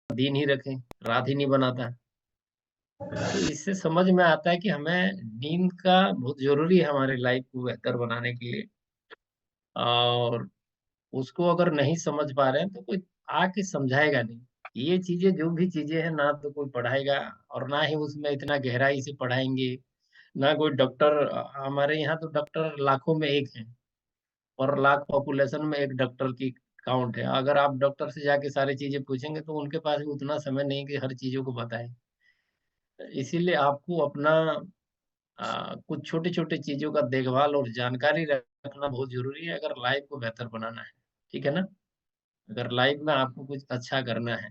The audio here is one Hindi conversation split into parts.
दिन ही रखें, रात ही नहीं बनाता। तो इससे समझ में आता है कि हमें नींद का बहुत ज़रूरी है हमारी लाइफ को बेहतर बनाने के लिए। और उसको अगर नहीं समझ पा रहे हैं तो कोई आके समझाएगा नहीं। ये चीज़ें जो भी चीज़ें हैं ना तो कोई पढ़ाएगा और ना ही उसमें इतना गहराई से पढ़ाएँगे, ना कोई डॉक्टर हमारे यहाँ तो डॉक्टर लाखों में 1 हैं और लाख पॉपुलेशन में 1 डॉक्टर की काउंट है। अगर आप डॉक्टर से जाके सारी चीज़ें पूछेंगे तो उनके पास भी उतना समय नहीं है कि हर चीज़ों को बताएँ। इसीलिए आपको अपना कुछ छोटे-छोटे चीज़ों का देखभाल और जानकारी रखना बहुत ज़रूरी है अगर लाइफ़ को बेहतर बनाना है। ठीक है ना? अगर लाइफ़ में आपको कुछ अच्छा करना है।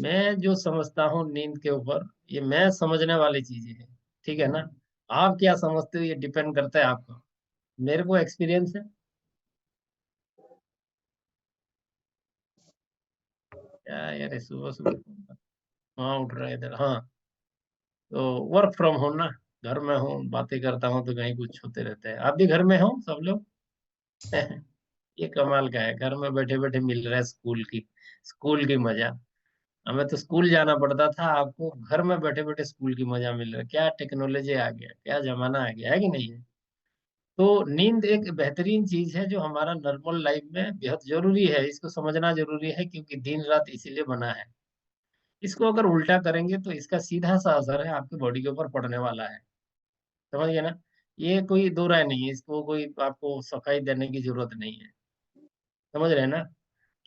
मैं जो समझता हूँ नींद के ऊपर, ये मैं समझने वाली चीज़ें हैं। ठीक है ना? आप क्या समझते हो ये डिपेंड करता है आपका। मेरे को एक्सपीरियंस है। क्या यार ये सुबह-सुबह हाँ, उठ रहा है इधर हाँ, तो वर्क फ्रॉम होम ना, घर में हूँ, बातें करता हूँ तो कहीं कुछ होते रहता है। आप भी घर में हो सब लोग? ये कमाल का है, घर में बैठे-बैठे मिल रहा है स्कूल की मज़ा। हमें तो स्कूल जाना पड़ता था, आपको घर में बैठे-बैठे स्कूल की मज़ा मिल रहा है। क्या टेक्नोलॉज़ी आ गया, क्या ज़माना आ गया, है कि नहीं है? तो नींद एक बेहतरीन चीज़ है जो हमारा नॉर्मल लाइफ़ में बेहद ज़रूरी है, इसको समझना ज़रूरी है क्योंकि दिन-रात इसीलिए बना है। इसको अगर उल्टा करेंगे तो इसका सीधा-सा असर है आपकी बॉडी के ऊपर पड़ने वाला है। समझ गए ना? ये कोई दो राय नहीं है, इसको कोई आपको सफाई देने की ज़रूरत नहीं है। समझ रहे हैं ना?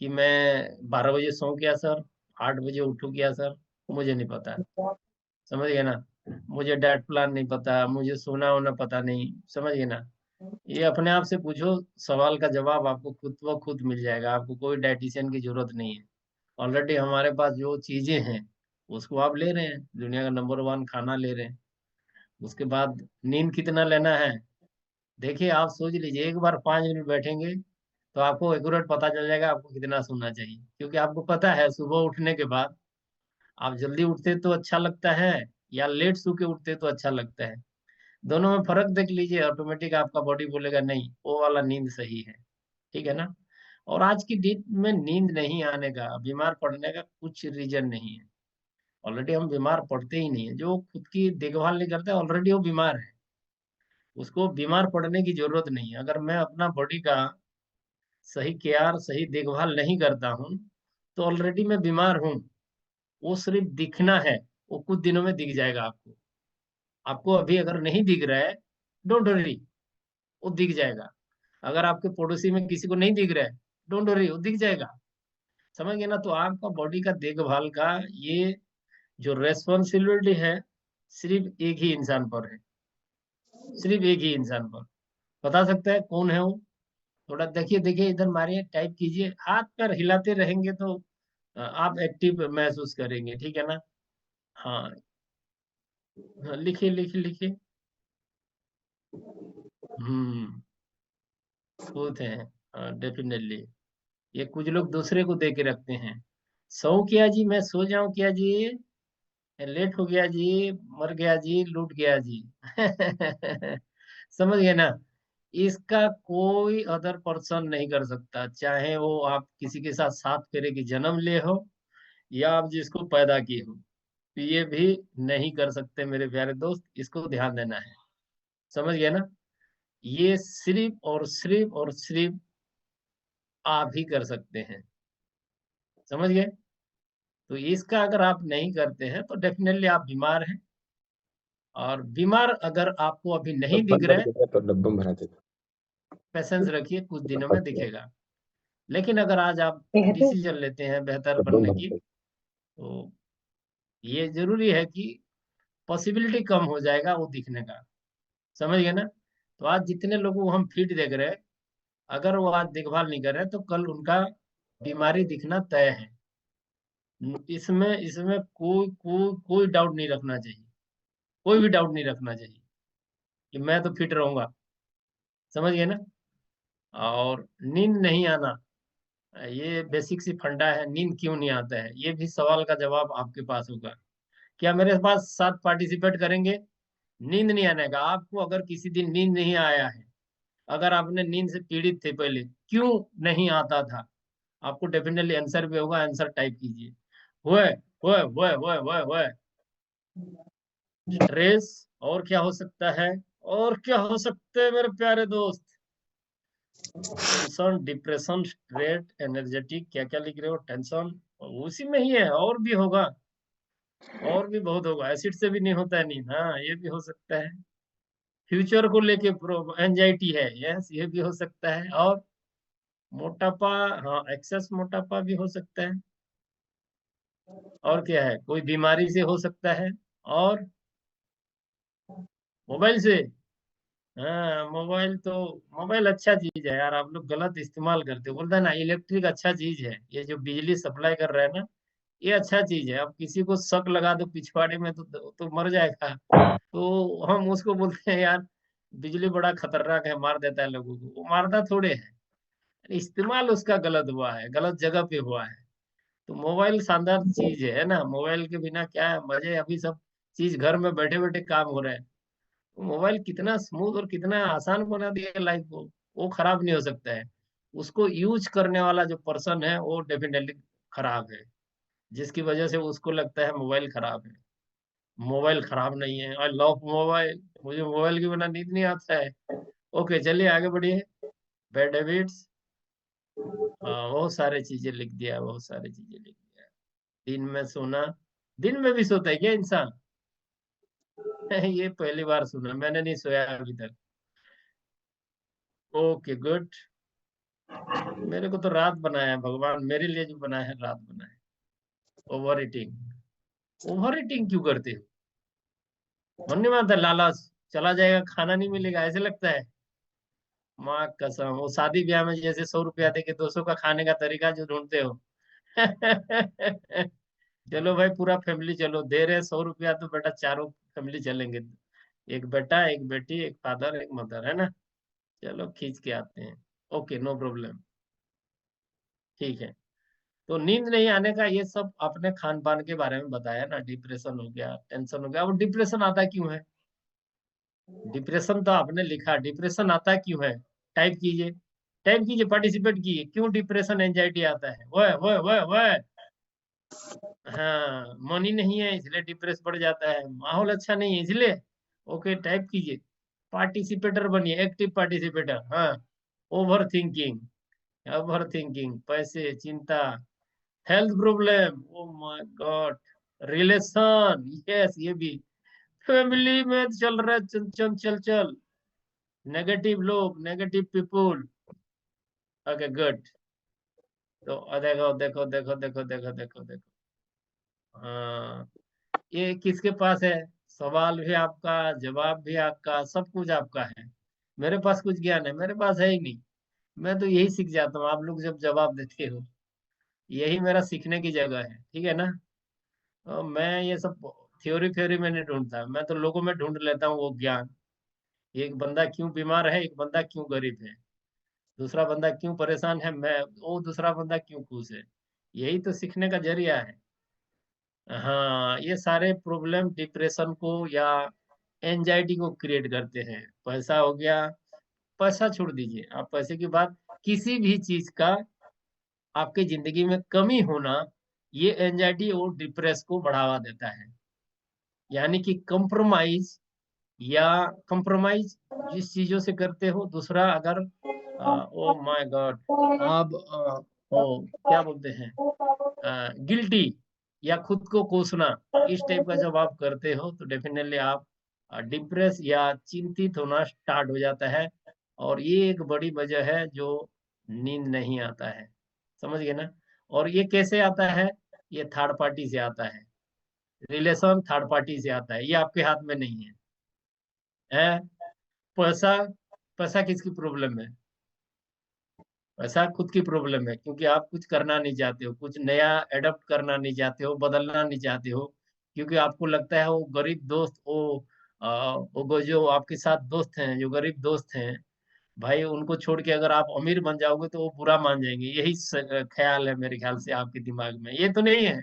कि मैं 12 बजे सो गया सर, 8 बजे उठूँ क्या सर? मुझे नहीं पता। समझ गए ना? मुझे डाइट प्लान नहीं पता, मुझे सोना-वोना पता नहीं, समझ गए ना? ये अपने आप से पूछो, सवाल का जवाब आपको खुद ब खुद मिल जाएगा, आपको कोई डायटीशियन की ज़रूरत नहीं है। ऑलरेडी हमारे पास जो चीज़ें हैं, उसको आप ले रहे हैं, दुनिया का नंबर 1 खाना ले रहे हैं। उसके बाद नींद कितना लेना है? देखिए, आप सोच लीजिए एक बार 5 मिनट बैठेंगे, तो आपको एक्यूरेट पता चल जाएगा आपको कितना सोना चाहिए। क्योंकि आपको पता है सुबह उठने के बाद आप जल्दी उठते तो अच्छा लगता है या लेट सो के उठते तो अच्छा लगता है। दोनों में फ़र्क देख लीजिए ऑटोमेटिक आपका बॉडी बोलेगा नहीं, वो वाला नींद सही है। ठीक है ना? और आज की डेट में नींद नहीं आने का, बीमार पड़ने का कुछ रीज़न नहीं है। ऑलरेडी हम बीमार पड़ते ही नहीं है। जो खुद की देखभाल नहीं करता ऑलरेडी वो बीमार है। उसको बीमार पड़ने की ज़रूरत नहीं है। अगर मैं अपना बॉडी का सही केयर, सही देखभाल नहीं करता हूँ, तो ऑलरेडी मैं बीमार हूँ। वो सिर्फ़ दिखना है, वो कुछ दिनों में दिख जाएगा आपको। आपको अभी अगर नहीं दिख रहा है, डोंट वरी वो दिख जाएगा। अगर आपके पड़ोसी में किसी को नहीं दिख रहा है, डोंट वरी वो दिख जाएगा। समझ गए ना? तो आपका बॉडी का देखभाल का ये जो रिस्पॉन्सिबिलिटी है, सिर्फ़ एक ही इंसान पर है। सिर्फ़ एक ही इंसान पर। बता सकता है कौन है वो? थोड़ा देखिए इधर मारिए, टाइप कीजिए, हाथ-पैर हिलाते रहेंगे तो आप एक्टिव महसूस करेंगे, ठीक है ना? हाँ, हाँ, लिखिए। हुँ, होते हैं। डेफ़िनेटली। ये कुछ लोग दूसरे को दे के रखते हैं। सोऊँ क्या जी, मैं सो जाऊँ क्या जी? लेट हो गया जी, मर गया जी, लूट गया जी। समझ गए ना? इसका कोई अदर पर्सन नहीं कर सकता, चाहे वो आप किसी के साथ 7 फेरे की जन्म लिए हो या आप जिसको पैदा किए हो। तो ये भी नहीं कर सकते मेरे प्यारे दोस्त, इसको ध्यान देना है। समझ गए ना? ये सिर्फ़ आप ही कर सकते हैं। समझ गए? तो इसका अगर आप नहीं करते हैं तो डेफ़िनेटली आप बीमार हैं और बीमार अगर आपको अभी तो नहीं दिख बंद रहा कर है, देता तो डब्बा में भरा देता। पेशेंस रखिए कुछ दिनों डब्बा में किया, दिखेगा। लेकिन अगर आज आप डिसीज़न लेते हैं बेहतर डब्बा में बनने भर की, देता। तो ये ज़रूरी है कि पॉसिबिलिटी कम हो जाएगा वो दिखने का। समझ गए ना? तो आज जितने लोगों को हम फिट देख रहे हैं, अगर वो आज देखभाल नहीं कर रहे हैं तो कल उनका बीमारी दिखना तय है। इसमें इसमें कोई डाउट नहीं रखना चाहिए। कोई भी डाउट नहीं रखना चाहिए कि मैं तो फिट रहूँगा। समझ गए ना? और नींद नहीं आना ये बेसिक सी फंडा है, नींद क्यों नहीं आता है? ये भी सवाल का जवाब आपके पास होगा। क्या मेरे पास साथ पार्टिसिपेट करेंगे? नींद नहीं आने का, आपको अगर किसी दिन नींद नहीं आया है, अगर आपने नींद से पीड़ित थे पहले, क्यों नहीं आता था? आपको डेफिनेटली आंसर भी होगा, आंसर टाइप कीजिए। हुए हुए हुए हुए हुए हुए स्ट्रेस, और क्या हो सकता है, और क्या हो सकते हैं मेरे प्यारे दोस्त? टेंशन, डिप्रेशन, स्ट्रेस, एनर्जेटिक, क्या क्या लिख रहे हो? टेंशन उसी में ही है, और भी होगा, और भी बहुत होगा। एसिड से भी नहीं होता है नींद, हाँ ये भी हो सकता है। फ्यूचर को लेके एंजाइटी है, यस ये भी हो सकता है। और मोटापा, हाँ एक्सेस मोटापा भी हो सकता है। और क्या है, कोई बीमारी से हो सकता है। और मोबाइल से, हाँ मोबाइल तो, मोबाइल अच्छा चीज है यार, आप लोग गलत इस्तेमाल करते हो। बोलता है ना इलेक्ट्रिक अच्छा चीज है, ये जो बिजली सप्लाई कर रहा है ना, ये अच्छा चीज है। अब किसी को शक लगा दो पिछवाड़े में तो मर जाएगा। तो हम उसको बोलते हैं यार बिजली बड़ा खतरनाक है, मार देता है लोगों को। वो मारता थोड़े है, इस्तेमाल उसका गलत हुआ है, गलत जगह पे हुआ है। तो मोबाइल शानदार चीज है ना, मोबाइल के बिना क्या है मजे, अभी सब चीज घर में बैठे बैठे काम हो रहा है। तो मोबाइल कितना स्मूथ और कितना आसान बना दिया है लाइफ को, वो खराब नहीं हो सकता है। उसको यूज करने वाला जो पर्सन है वो डेफिनेटली खराब है, जिसकी वजह से उसको लगता है मोबाइल खराब है। मोबाइल खराब नहीं है, आई लव मोबाइल, मुझे मोबाइल के बिना नींद नहीं आता है। ओके चलिए आगे बढ़िए। बैड हैबिट्स, बहुत सारे चीजें लिख दिया, बहुत सारी चीजें लिख दिया। दिन में सोना, दिन में भी सोता है क्या इंसान? ये पहली बार सुना, मैंने नहीं सोया अभी तक। Okay good. मेरे को तो रात बनाया है भगवान, मेरे लिए जो बनाया है रात बनाया है। ओवर ईटिंग, ओवर ईटिंग क्यों करते हो? मन नहीं मानता, लालच, चला जाएगा खाना नहीं मिलेगा ऐसे लगता है? माँ कसम, वो शादी ब्याह में जैसे 100 रुपया दे के 200 का खाने का तरीका जो ढूंढते हो। चलो भाई पूरा फैमिली चलो, दे रहे 100 रुपया तो बेटा चारों फैमिली चलेंगे। एक बेटा, एक बेटी, एक फादर, एक मदर, है ना? चलो खींच के आते हैं। Okay no problem. ठीक है। तो नींद नहीं आने का ये सब अपने खान पान के बारे में बताया ना, डिप्रेशन हो गया, टेंशन हो गया। अब डिप्रेशन आता क्यों है? डिप्रेशन तो आपने लिखा, डिप्रेशन आता क्यों है? टाइप कीजिए, टाइप कीजिए, पार्टिसिपेट कीजिए, क्यों डिप्रेशन एंजाइटी आता है? वह हाँ मनी नहीं है इसलिए डिप्रेस बढ़ जाता है, माहौल अच्छा नहीं है इसलिए। ओके टाइप कीजिए, पार्टिसिपेटर बनिए, एक्टिव पार्टिसिपेटर। हाँ, ओवर थिंकिंग, ओवर थिंकिंग, पैसे, चिंता, health problem, oh my God, relation, yes ये भी, फैमिली में चल रहा है चल चल चल चल, नेगेटिव लोग, नेगेटिव पीपुल। Okay good. तो देखो देखो देखो देखो देखो देखो देखो, हाँ ये किसके पास है? सवाल भी आपका, जवाब भी आपका, सब कुछ आपका है। मेरे पास कुछ ज्ञान है? मेरे पास है ही नहीं। मैं तो यही सीख जाता हूँ, आप लोग जब जवाब देते हो, यही मेरा सीखने की जगह है, ठीक है ना? मैं ये सब थ्योरी थ्योरी में नहीं ढूंढता, मैं तो लोगों में ढूंढ लेता हूँ वो ज्ञान। एक बंदा क्यों बीमार है, एक बंदा क्यों गरीब है, दूसरा बंदा क्यों परेशान है, मैं वो दूसरा बंदा क्यों खुश है। यही तो सीखने का जरिया है। हाँ ये सारे प्रॉब्लम डिप्रेशन को या एंजाइटी को क्रिएट करते हैं। पैसा हो गया, पैसा छोड़ दीजिए, आप पैसे की बात, किसी भी चीज का आपके जिंदगी में कमी होना, ये एंजाइटी और डिप्रेस को बढ़ावा देता है। यानी कि कंप्रोमाइज, या कंप्रोमाइज जिस चीजों से करते हो, दूसरा अगर ओ माय गॉड, आप ओ क्या बोलते हैं, गिल्टी, या खुद को कोसना, इस टाइप का जब आप करते हो तो डेफिनेटली आप डिप्रेस या चिंतित होना स्टार्ट हो जाता है। और ये एक बड़ी वजह है जो नींद नहीं आता है, समझ गए ना? और ये कैसे आता है? ये थर्ड पार्टी से आता है, रिलेशन थर्ड पार्टी से आता है, ये आपके हाथ में नहीं है। पैसा, पैसा किसकी प्रॉब्लम है? पैसा खुद की प्रॉब्लम है, क्योंकि आप कुछ करना नहीं चाहते हो, कुछ नया एडप्ट करना नहीं चाहते हो, बदलना नहीं चाहते हो। क्योंकि आपको लगता है वो गरीब दोस्त, वो जो आपके साथ दोस्त हैं, जो गरीब दोस्त हैं, भाई उनको छोड़ के अगर आप अमीर बन जाओगे तो वो बुरा मान जाएंगे, यही ख्याल है मेरे ख्याल से आपके दिमाग में, ये तो नहीं है?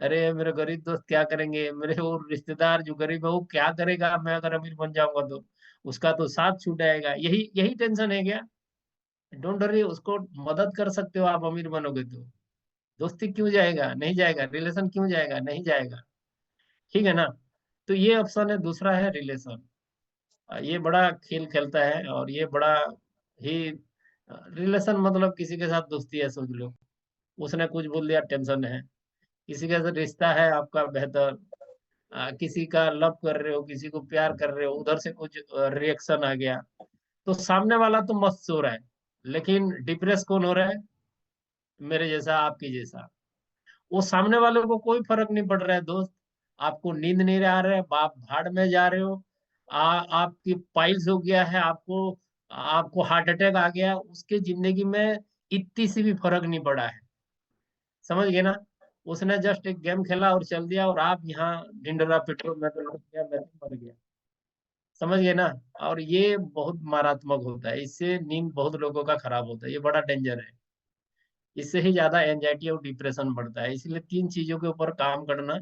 अरे मेरे गरीब दोस्त क्या करेंगे, मेरे वो रिश्तेदार जो गरीब है वो क्या करेगा, मैं अगर अमीर बन जाऊंगा तो उसका तो साथ छूट जाएगा, यही यही टेंशन है क्या? डोंट वरी, उसको मदद कर सकते हो आप, अमीर बनोगे तो। दोस्ती क्यों जाएगा, नहीं जाएगा। रिलेशन क्यों जाएगा, नहीं जाएगा। ठीक है ना। तो ये ऑप्शन है। दूसरा है रिलेशन। ये बड़ा खेल खेलता है, और ये बड़ा ही रिलेशन मतलब किसी के साथ दोस्ती है समझ लो। उसने कुछ बोल दिया, टेंशन है। किसी के साथ रिश्ता है आपका बेहतर, किसी का लव कर रहे हो, किसी को प्यार कर रहे हो, उधर से कुछ रिएक्शन आ गया, तो सामने वाला तो मस्त सो रहा है, लेकिन डिप्रेस कौन हो रहा है? मेरे जैसा, आपकी जैसा। वो सामने वाले को कोई फर्क नहीं पड़ रहा है दोस्त। आपको नींद नहीं आ रहा है, आप भाड़ में जा रहे हो। आपकी पाइल्स हो गया है, आपको आपको हार्ट अटैक आ गया, उसके जिंदगी में इतनी सी भी फर्क नहीं पड़ा है। समझ गए ना। उसने जस्ट एक गेम खेला और चल दिया, और आप यहाँ ढिंडोरा पेट्रोल में तो लग गया, मैं तो मर गया। समझ गए ना। और ये बहुत मारात्मक होता है, इससे नींद बहुत लोगों का खराब होता है, ये बड़ा डेंजर है। इससे ही ज्यादा एंजाइटी और डिप्रेशन बढ़ता है। इसलिए तीन चीजों के ऊपर काम करना।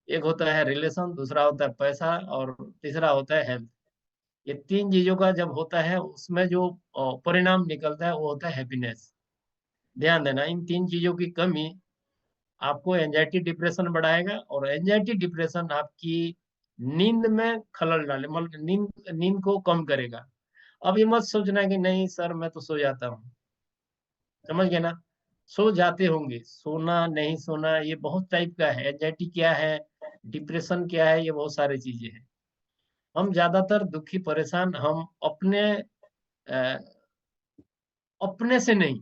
एक होता है रिलेशन, दूसरा होता है पैसा, और तीसरा होता है हेल्थ। ये तीन चीजों का जब होता है, उसमें जो परिणाम निकलता है वो होता है हैप्पीनेस। ध्यान देना, इन तीन चीजों की कमी आपको एंजाइटी डिप्रेशन बढ़ाएगा, और एंजाइटी डिप्रेशन आपकी नींद में खलल डाले, मतलब नींद नींद को कम करेगा। अब ये मत सोचना कि नहीं सर मैं तो सो जाता हूँ। समझ गए ना। सो जाते होंगे, सोना नहीं सोना ये बहुत टाइप का है। एंजाइटी क्या है, डिप्रेशन क्या है, ये बहुत सारी चीजें हैं। हम ज्यादातर दुखी परेशान हम अ, अपने से नहीं,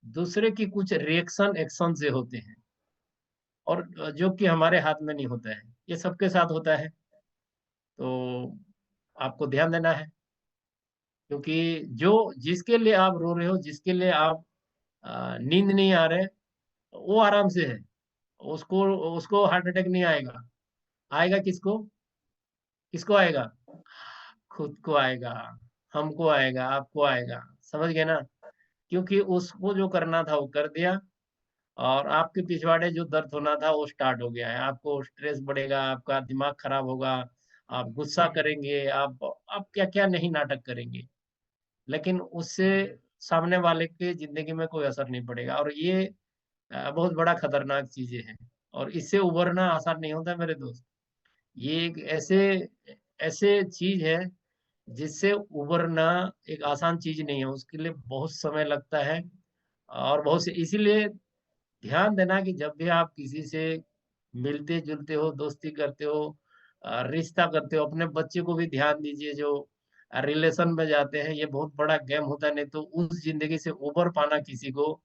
दूसरे की कुछ रिएक्शन एक्शन से होते हैं, और जो कि हमारे हाथ में नहीं होता है। ये सबके साथ होता है। तो आपको ध्यान देना है, क्योंकि जो जिसके लिए आप रो रहे हो, जिसके लिए आप नींद नहीं आ रहे, वो आराम से है। उसको उसको हार्ट अटैक नहीं आएगा। आएगा किसको? किसको आएगा? खुद को आएगा, हमको आएगा, आपको आएगा। समझ गए ना। क्योंकि उसको जो करना था वो कर दिया, और आपके पिछवाड़े जो दर्द होना था वो स्टार्ट हो गया है। आपको स्ट्रेस बढ़ेगा, आपका दिमाग खराब होगा, आप गुस्सा करेंगे, आप क्या क्या नहीं नाटक करेंगे, लेकिन उससे सामने वाले के जिंदगी में कोई असर नहीं पड़ेगा। और ये बहुत बड़ा खतरनाक चीजें हैं, और इससे उभरना आसान नहीं होता मेरे दोस्त। ये एक ऐसे ऐसे चीज है जिससे उभरना एक आसान चीज नहीं है, उसके लिए बहुत समय लगता है। और बहुत से इसीलिए ध्यान देना कि जब भी आप किसी से मिलते जुलते हो, दोस्ती करते हो, रिश्ता करते हो, अपने बच्चे को भी ध्यान दीजिए जो रिलेशन में जाते हैं। ये बहुत बड़ा गेम होता है, नहीं तो उस जिंदगी से उबर पाना किसी को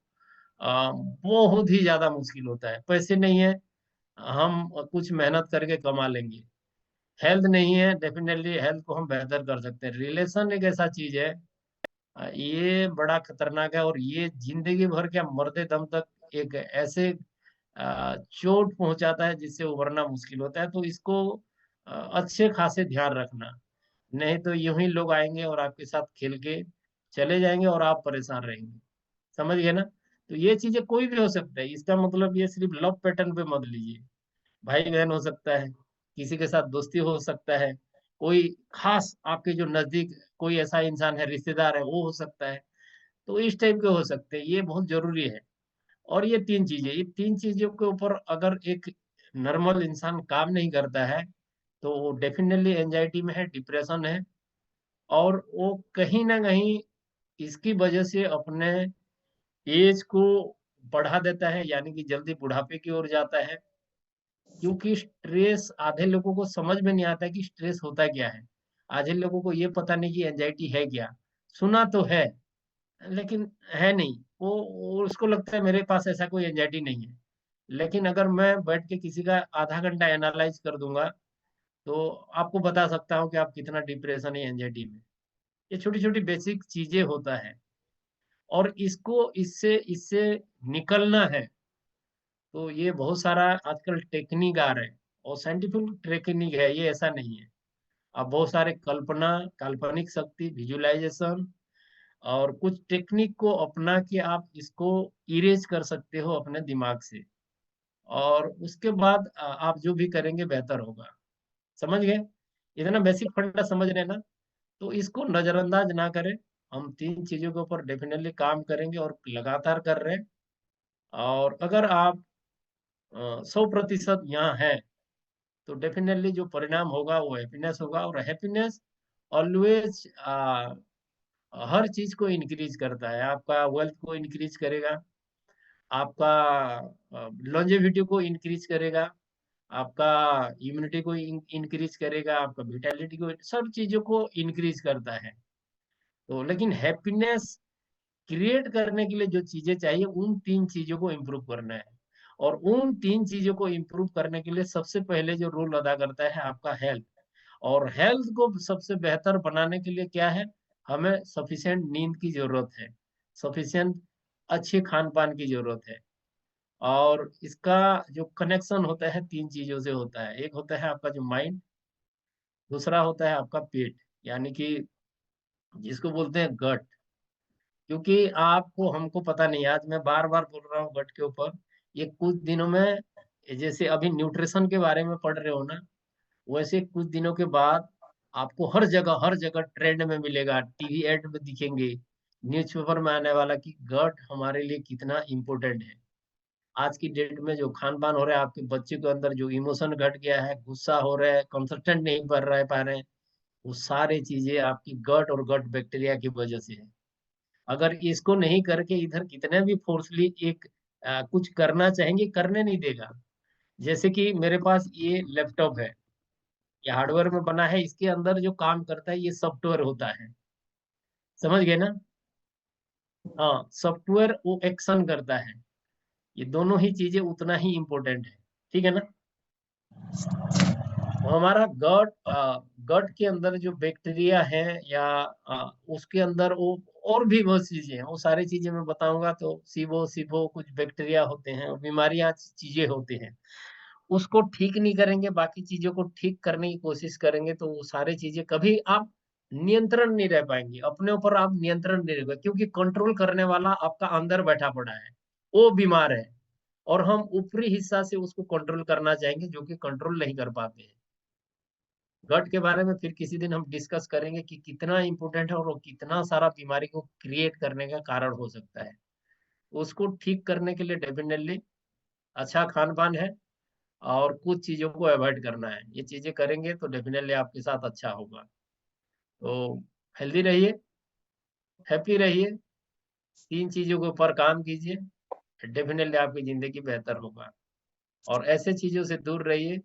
बहुत ही ज्यादा मुश्किल होता है। पैसे नहीं है, हम कुछ मेहनत करके कमा लेंगे। हेल्थ नहीं है, डेफिनेटली हेल्थ को हम बेहतर कर सकते हैं। रिलेशन एक ऐसा चीज है, ये बड़ा खतरनाक है, और ये जिंदगी भर क्या मरते दम तक एक ऐसे चोट पहुंचाता है जिससे उभरना मुश्किल होता है। तो इसको अच्छे खासे ध्यान रखना, नहीं तो यूं ही लोग आएंगे और आपके साथ खेल के चले जाएंगे, और आप परेशान रहेंगे। समझ गए ना। तो ये चीजें कोई भी हो सकता है, इसका मतलब ये सिर्फ लव पैटर्न पे मत लीजिए। भाई बहन हो सकता है, किसी के साथ दोस्ती हो सकता है, कोई खास आपके जो नजदीक कोई ऐसा इंसान है, रिश्तेदार है, वो हो सकता है। तो इस टाइप के हो सकते हैं, ये बहुत जरूरी है। और ये तीन चीजों के ऊपर अगर एक नॉर्मल इंसान काम नहीं करता है, तो वो डेफिनेटली एंजाइटी में है, डिप्रेशन है। और वो कहीं ना कहीं इसकी वजह से अपने एज को बढ़ा देता है, यानी कि जल्दी बुढ़ापे की ओर जाता है। क्योंकि स्ट्रेस आधे लोगों को समझ में नहीं आता है कि स्ट्रेस होता क्या है। आधे लोगों को ये पता नहीं कि एंजाइटी है क्या। सुना तो है, लेकिन है नहीं। वो उसको लगता है मेरे पास ऐसा कोई एंजाइटी नहीं है। लेकिन अगर मैं बैठ के किसी का आधा घंटा एनालाइज कर दूंगा, तो आपको बता सकता हूँ कि आप कितना डिप्रेशन है, एंजाइटी में। ये छोटी छोटी बेसिक चीजें होता है, और इसको इससे इससे निकलना है। तो ये बहुत सारा आजकल टेक्निक आ रहे हैं, और साइंटिफिक टेक्निक है ये, ऐसा नहीं है। अब बहुत सारे कल्पना, काल्पनिक शक्ति, विजुअलाइजेशन, और कुछ टेक्निक को अपना के आप इसको इरेज कर सकते हो अपने दिमाग से। और उसके बाद आप जो भी करेंगे बेहतर होगा। समझ गए। इतना बेसिक फंडा समझ रहे हैं ना। तो इसको नजरअंदाज ना करें। हम 3 चीजों के ऊपर डेफिनेटली काम करेंगे और लगातार कर रहे हैं। और अगर आप 100% यहाँ है, तो डेफिनेटली जो परिणाम होगा वो हैप्पीनेस होगा। और हैप्पीनेस ऑलवेज हर चीज को इंक्रीज करता है। आपका वेल्थ को इंक्रीज करेगा, आपका लॉन्जेविटी को इंक्रीज करेगा, आपका इम्यूनिटी को इंक्रीज करेगा, आपका विटालिटी को, सब चीजों को इंक्रीज करता है। तो लेकिन हैप्पीनेस क्रिएट करने के लिए जो चीजें चाहिए, उन 3 चीजों को इम्प्रूव करना है। और उन 3 चीजों को इम्प्रूव करने के लिए सबसे पहले जो रोल अदा करता है आपका हेल्थ। और हेल्थ को सबसे बेहतर बनाने के लिए क्या है, हमें सफिशिएंट नींद की जरूरत है, सफिशिएंट अच्छे खान पान की जरूरत है। और इसका जो कनेक्शन होता है 3 चीजों से होता है। एक होता है आपका जो माइंड, दूसरा होता है आपका पेट, यानी कि जिसको बोलते हैं गट। क्योंकि आपको हमको पता नहीं, आज मैं बार बार बोल रहा हूँ गट के ऊपर। ये कुछ दिनों में, जैसे अभी न्यूट्रिशन के बारे में पढ़ रहे हो ना, वैसे कुछ दिनों के बाद आपको हर जगह ट्रेंड में मिलेगा, टीवी एड में दिखेंगे, न्यूज़पेपर में आने वाला कि गट हमारे लिए कितना इम्पोर्टेंट है। आज की डेट में जो खान पान हो रहा है, आपके बच्चे के अंदर जो इमोशन घट गया है, गुस्सा हो रहा है, कंसंट्रेट नहीं कर रहे पा रहे हैं, वो सारी चीजें आपकी गट और गट बैक्टीरिया की वजह से है। अगर इसको नहीं करके इधर कितने भी फोर्सली एक कुछ करना चाहेंगे, करने नहीं देगा। जैसे कि मेरे पास ये लैपटॉप है, ये हार्डवेयर में बना है, इसके अंदर जो काम करता है ये सॉफ्टवेयर होता है। समझ गए ना? हाँ, सॉफ्टवेयर वो एक्शन करता है। ये दोनों ही चीजें उतना ही इम्पोर्टेंट है। ठीक है ना? तो हमारा गट, गट के अंदर जो बैक्टीरिया है, या उसके अंदर वो और भी बहुत चीजें हैं, वो सारी चीजें मैं बताऊंगा। तो सीबो सीबो कुछ बैक्टीरिया होते हैं और बीमारियां चीजें होती हैं, उसको ठीक नहीं करेंगे, बाकी चीजों को ठीक करने की कोशिश करेंगे, तो वो सारी चीजें कभी आप नियंत्रण नहीं रह पाएंगे, अपने ऊपर आप नियंत्रण नहीं रह, क्योंकि कंट्रोल करने वाला आपका अंदर बैठा पड़ा है, वो बीमार है। और हम ऊपरी हिस्सा से उसको कंट्रोल करना चाहेंगे, जो कि कंट्रोल नहीं कर पाते हैं। गट के बारे में फिर किसी दिन हम डिस्कस करेंगे कि कितना इंपॉर्टेंट है और वो कितना सारा बीमारी को क्रिएट करने का कारण हो सकता है। उसको ठीक करने के लिए डेफिनेटली अच्छा खान पान है, और कुछ चीजों को अवॉइड करना है। ये चीजें करेंगे तो डेफिनेटली आपके साथ अच्छा होगा। तो हेल्दी रहिए, हैप्पी रहिए, 3 चीजों के ऊपर काम कीजिए, डेफिनेटली आपकी जिंदगी बेहतर होगा। और ऐसे चीजों से दूर रहिए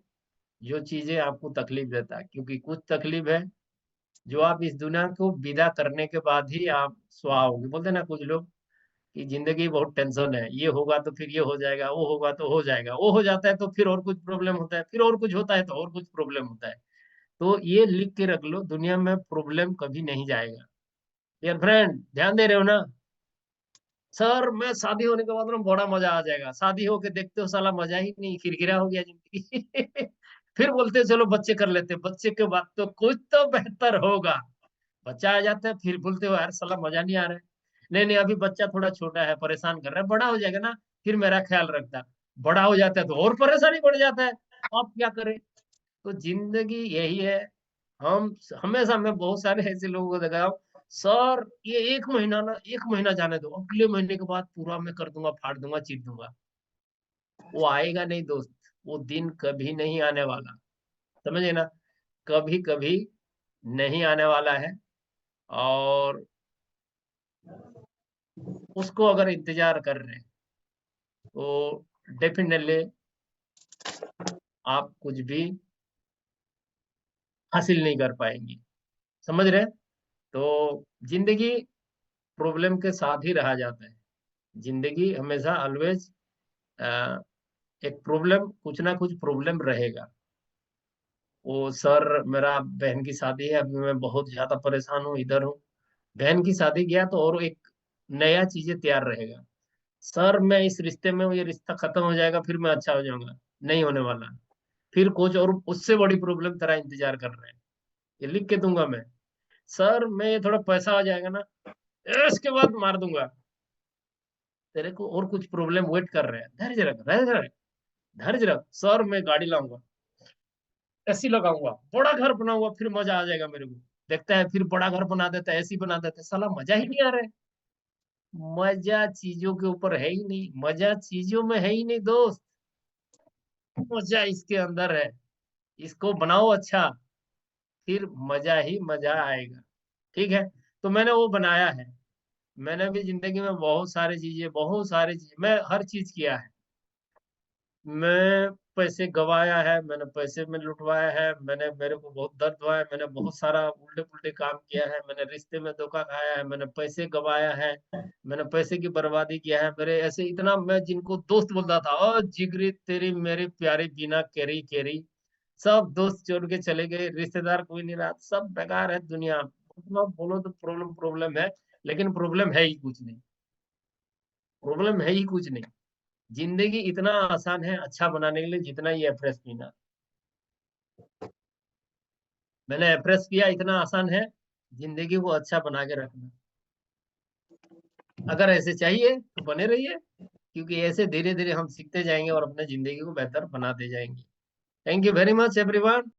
जो चीजें आपको तकलीफ देता है, क्योंकि कुछ तकलीफ है जो आप इस दुनिया को विदा करने के बाद ही आप सुहाओगे। बोलते हैं ना कुछ लोग कि जिंदगी बहुत टेंशन है, ये होगा तो फिर ये हो जाएगा, वो होगा तो हो जाएगा, वो हो जाता है तो फिर और कुछ प्रॉब्लम होता है, फिर और कुछ होता है तो और कुछ प्रॉब्लम होता है। तो ये लिख के रख लो, दुनिया में प्रॉब्लम कभी नहीं जाएगा। यार फ्रेंड, ध्यान दे रहे हो ना? सर मैं शादी होने के बाद ना बड़ा मजा आ जाएगा, शादी होके देखते हो साला मजा ही नहीं, किरकिरा हो गया जिंदगी। फिर बोलते हैं चलो बच्चे कर लेते हैं, बच्चे के बाद तो कुछ तो बेहतर होगा। बच्चा आ जाता है, फिर बोलते हो यार साला मजा नहीं आ रहा है। नहीं नहीं, अभी बच्चा थोड़ा छोटा है, परेशान कर रहा है, बड़ा हो जाएगा ना फिर मेरा ख्याल रखता। बड़ा हो जाता है तो और परेशानी बढ़ जाता है। अब क्या करें? तो जिंदगी यही है। हम हमेशा, मैं बहुत सारे ऐसे लोगों को देखा हूं, सर ये 1 महीना ना, 1 महीना जाने दो, अगले महीने के बाद पूरा मैं कर दूंगा, फाड़ दूंगा, चीर दूंगा। वो आएगा नहीं दोस्त, वो दिन कभी नहीं आने वाला। समझे ना? कभी कभी नहीं आने वाला है। और उसको अगर इंतजार कर रहे हैं तो डेफिनेटली आप कुछ भी हासिल नहीं कर पाएंगे। समझ रहे? तो जिंदगी प्रॉब्लम के साथ ही रहा जाता है। जिंदगी हमेशा ऑलवेज एक प्रॉब्लम, कुछ ना कुछ प्रॉब्लम रहेगा। वो सर मेरा बहन की शादी है, अभी मैं बहुत ज्यादा परेशान हूँ, इधर हूँ। बहन की शादी गया तो और एक नया चीजें तैयार रहेगा। सर मैं इस रिश्ते में हूँ, ये रिश्ता खत्म हो जाएगा फिर मैं अच्छा हो जाऊंगा, नहीं होने वाला। फिर कुछ और उससे बड़ी प्रॉब्लम तेरा इंतजार कर रहे हैं, ये लिख के दूंगा मैं। सर मैं ये थोड़ा पैसा आ जाएगा ना, इसके बाद मार दूंगा। तेरे को और कुछ प्रॉब्लम वेट कर रहे हैं, धैर्य रख, धैर्य रख, धैर्य रख। सर मैं गाड़ी लाऊंगा, एसी लगाऊंगा, बड़ा घर बनाऊंगा, फिर मजा आ जाएगा मेरे को। देखता है फिर बड़ा घर बना देता है, ऐसी बना देता है, साला मजा ही नहीं आ रहा है। मजा चीजों के ऊपर है ही नहीं, मजा चीजों में है ही नहीं दोस्त, मजा इसके अंदर है। इसको बनाओ अच्छा, फिर मजा ही मजा आएगा। ठीक है, तो मैंने वो बनाया है। मैंने भी जिंदगी में बहुत सारी चीजें, मैं हर चीज किया है। मैं पैसे गवाया है, मैंने पैसे में लुटवाया है, मैंने, मेरे को बहुत दर्द हुआ है, मैंने बहुत सारा उल्टे पुल्टे काम किया है, मैंने रिश्ते में धोखा खाया है, मैंने पैसे गवाया है, मैंने पैसे की बर्बादी किया है। मेरे ऐसे इतना, मैं जिनको दोस्त बोलता था, और जिगरी तेरी मेरी प्यारी बिना केरी केरी, सब दोस्त छोड़ के चले गए, रिश्तेदार कोई नहीं रहा, सब बेकार है दुनिया। मतलब बोलो तो प्रॉब्लम प्रॉब्लम है, लेकिन प्रॉब्लम है ही कुछ नहीं, प्रॉब्लम है ही कुछ नहीं। जिंदगी इतना आसान है अच्छा बनाने के लिए, जितना ये एफरेस पीना। मैंने एफरेस पिया, इतना आसान है जिंदगी को अच्छा बना के रखना। अगर ऐसे चाहिए तो बने रहिए, क्योंकि ऐसे धीरे धीरे हम सीखते जाएंगे और अपने जिंदगी को बेहतर बनाते जाएंगे। Thank you very much everyone.